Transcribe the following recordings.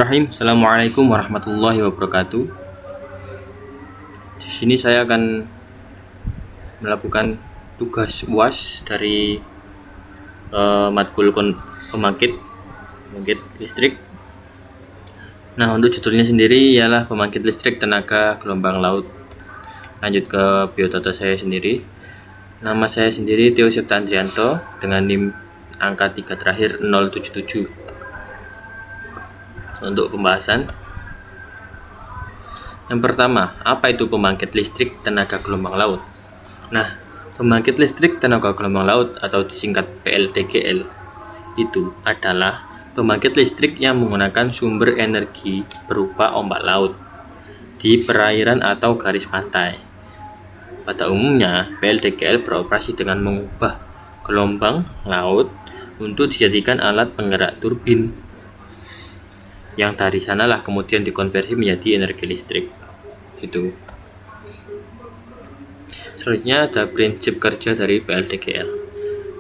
Assalamualaikum warahmatullahi wabarakatuh. Di sini saya akan melakukan tugas UAS dari matkul pembangkit listrik. Nah, untuk judulnya sendiri ialah pembangkit listrik tenaga gelombang laut. Lanjut ke biodata saya sendiri. Nama saya sendiri Theo Septa Andrianto dengan NIM angka 3 terakhir 077. Untuk pembahasan, yang pertama, apa itu pembangkit listrik tenaga gelombang laut? Nah, pembangkit listrik tenaga gelombang laut atau disingkat PLTGL itu adalah pembangkit listrik yang menggunakan sumber energi berupa ombak laut di perairan atau garis pantai. Pada umumnya, PLTGL beroperasi dengan mengubah gelombang laut untuk dijadikan alat penggerak turbin, yang dari sanalah kemudian dikonversi menjadi energi listrik. Gitu. Selanjutnya ada prinsip kerja dari PLTGL.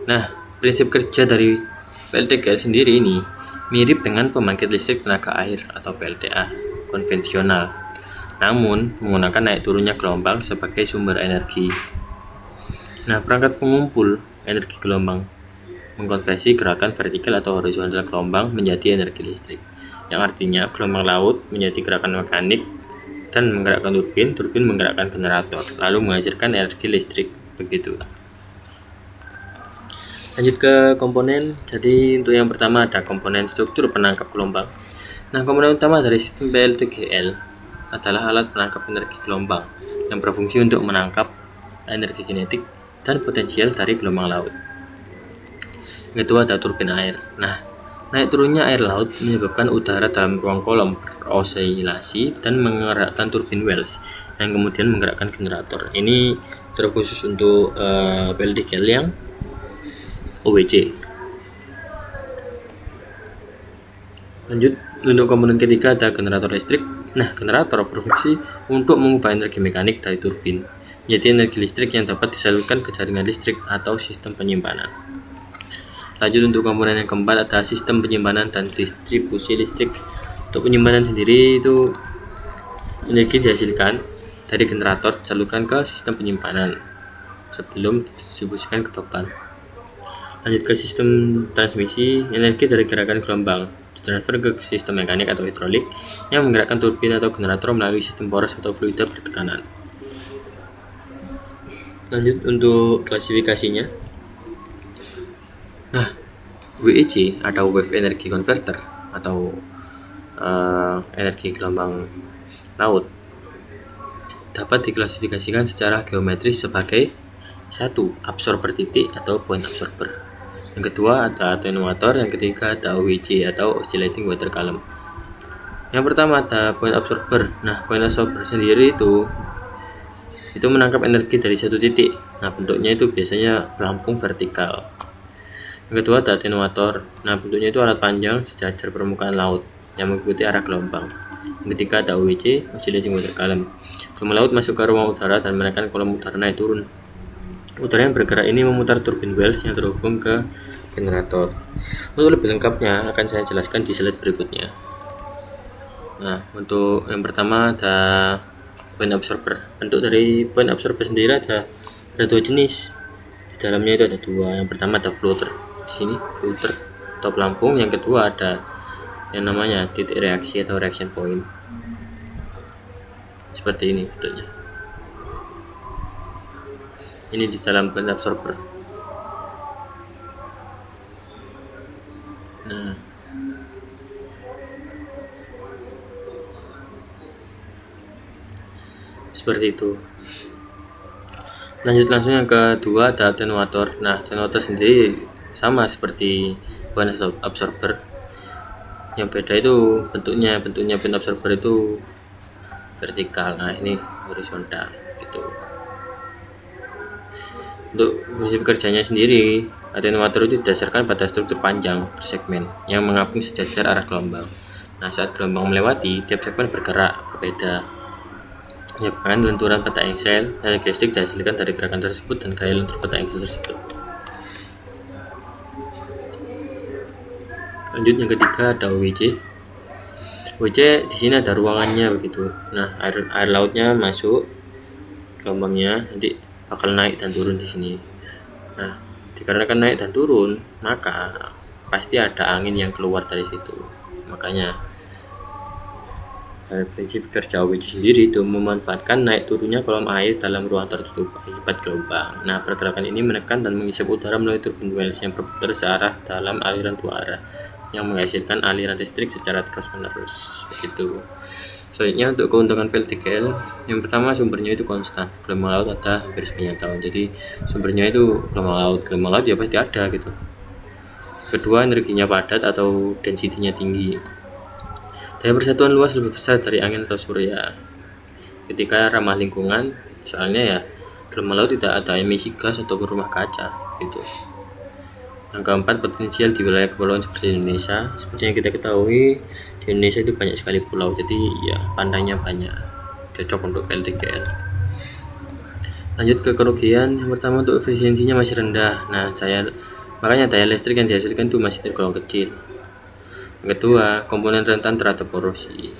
Nah, prinsip kerja dari PLTGL sendiri ini mirip dengan pembangkit listrik tenaga air atau PLTA konvensional, namun menggunakan naik turunnya gelombang sebagai sumber energi. Nah, perangkat pengumpul energi gelombang mengkonversi gerakan vertikal atau horizontal gelombang menjadi energi listrik, yang artinya gelombang laut menjadi gerakan mekanik dan menggerakkan turbin menggerakkan generator, lalu menghasilkan energi listrik. Begitu. Lanjut ke komponen. Jadi untuk yang pertama ada komponen struktur penangkap gelombang. Nah, komponen utama dari sistem PLTGL adalah alat penangkap energi gelombang yang berfungsi untuk menangkap energi kinetik dan potensial dari gelombang laut. Yang kedua ada turbin air. Nah, naik turunnya air laut menyebabkan udara dalam ruang kolom berosilasi dan menggerakkan turbin Wells yang kemudian menggerakkan generator. Ini terkhusus untuk PLTGL yang OWC. Lanjut, untuk komponen ketiga ada generator listrik. Nah, generator berfungsi untuk mengubah energi mekanik dari turbin menjadi energi listrik yang dapat disalurkan ke jaringan listrik atau sistem penyimpanan. Lanjut, untuk komponen yang keempat ada sistem penyimpanan dan distribusi listrik. Untuk penyimpanan sendiri itu energi dihasilkan dari generator disalurkan ke sistem penyimpanan sebelum didistribusikan ke beban. Lanjut ke sistem transmisi, energi dari gerakan gelombang ditransfer ke sistem mekanik atau hidrolik yang menggerakkan turbin atau generator melalui sistem poros atau fluida bertekanan. Lanjut untuk klasifikasinya. Nah, WEC atau Wave Energy Converter atau energi gelombang laut dapat diklasifikasikan secara geometris sebagai 1. Absorber titik atau point absorber. Yang kedua ada attenuator, yang ketiga ada OWC atau oscillating water column. Yang pertama ada point absorber. Nah, point absorber sendiri itu menangkap energi dari satu titik. Nah, bentuknya itu biasanya pelampung vertikal. Yang kedua ada attenuator. Nah, bentuknya itu alat panjang sejajar permukaan laut yang mengikuti arah gelombang. Yang ketiga ada OWC, oscillating water column. Gelombang laut masuk ke ruang udara dan menekan kolom udara naik turun. Udara yang bergerak ini memutar turbin Wells yang terhubung ke generator. Untuk lebih lengkapnya akan saya jelaskan di slide berikutnya. Nah, untuk yang pertama ada point absorber. Bentuk dari point absorber sendiri ada dua jenis. Di dalamnya itu ada dua. Yang pertama ada floater. Di sini floater atau pelampung. Yang kedua ada yang namanya titik reaksi atau reaction point. Seperti ini bentuknya. Ini di dalam point absorber. Nah, seperti itu. Lanjut langsung yang kedua ada attenuator. Nah, attenuator sendiri sama seperti point absorber. Yang beda itu bentuknya point absorber itu vertikal. Nah, ini horizontal gitu. Untuk prinsip kerjanya sendiri, attenuator itu didasarkan pada struktur panjang bersegmen yang mengapung sejajar arah gelombang. Nah, saat gelombang melewati, tiap segmen bergerak berbeda, menyebabkan lenturan peta engsel. Energi listrik dihasilkan dari gerakan tersebut dan gaya lentur peta engsel tersebut. Lanjut yang ketiga ada OWC. WC di sini ada ruangannya begitu. Nah, air lautnya masuk gelombangnya nanti bakal naik dan turun di sini. Nah, dikarenakan naik dan turun, maka pasti ada angin yang keluar dari situ. Makanya prinsip kerja OWC sendiri itu memanfaatkan naik turunnya kolom air dalam ruang tertutup akibat gelombang. Nah, pergerakan ini menekan dan menghisap udara melalui turbin Wells yang berputar searah dalam aliran dua arah yang menghasilkan aliran listrik secara terus-menerus. Begitu. Selanjutnya untuk keuntungan PLTGL, yang pertama sumbernya itu konstan. Gelombang laut ada hampir sepanjang tahun. Jadi sumbernya itu gelombang laut ya pasti ada gitu. Kedua, energinya padat atau density-nya tinggi. Daya persatuan luas lebih besar dari angin atau surya. Ketika ramah lingkungan, soalnya ya gelombang laut tidak ada emisi gas atau rumah kaca gitu. Yang keempat, potensial di wilayah kepulauan seperti Indonesia. Seperti yang kita ketahui, di Indonesia itu banyak sekali pulau, jadi ya pantainya banyak, cocok untuk PLTGL. Lanjut ke kerugian, yang pertama untuk efisiensinya masih rendah. Nah, makanya daya listrik yang dihasilkan itu masih tergolong kecil. Yang kedua, komponen rentan terhadap korosi.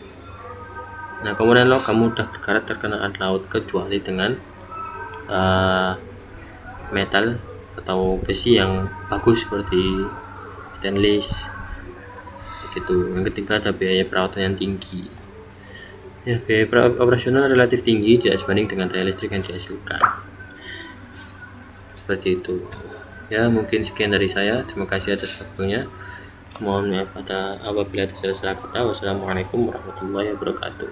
Nah, komponen logam mudah berkarat terkena air laut kecuali dengan metal atau besi yang bagus seperti stainless gitu. Yang ketiga, ada biaya perawatan yang tinggi. Ya, biaya operasional relatif tinggi tidak sebanding dengan daya listrik yang dihasilkan. Seperti itu. Ya, mungkin sekian dari saya. Terima kasih atas waktunya. Mohon maaf apabila ada salah kata. Wassalamualaikum warahmatullahi wabarakatuh.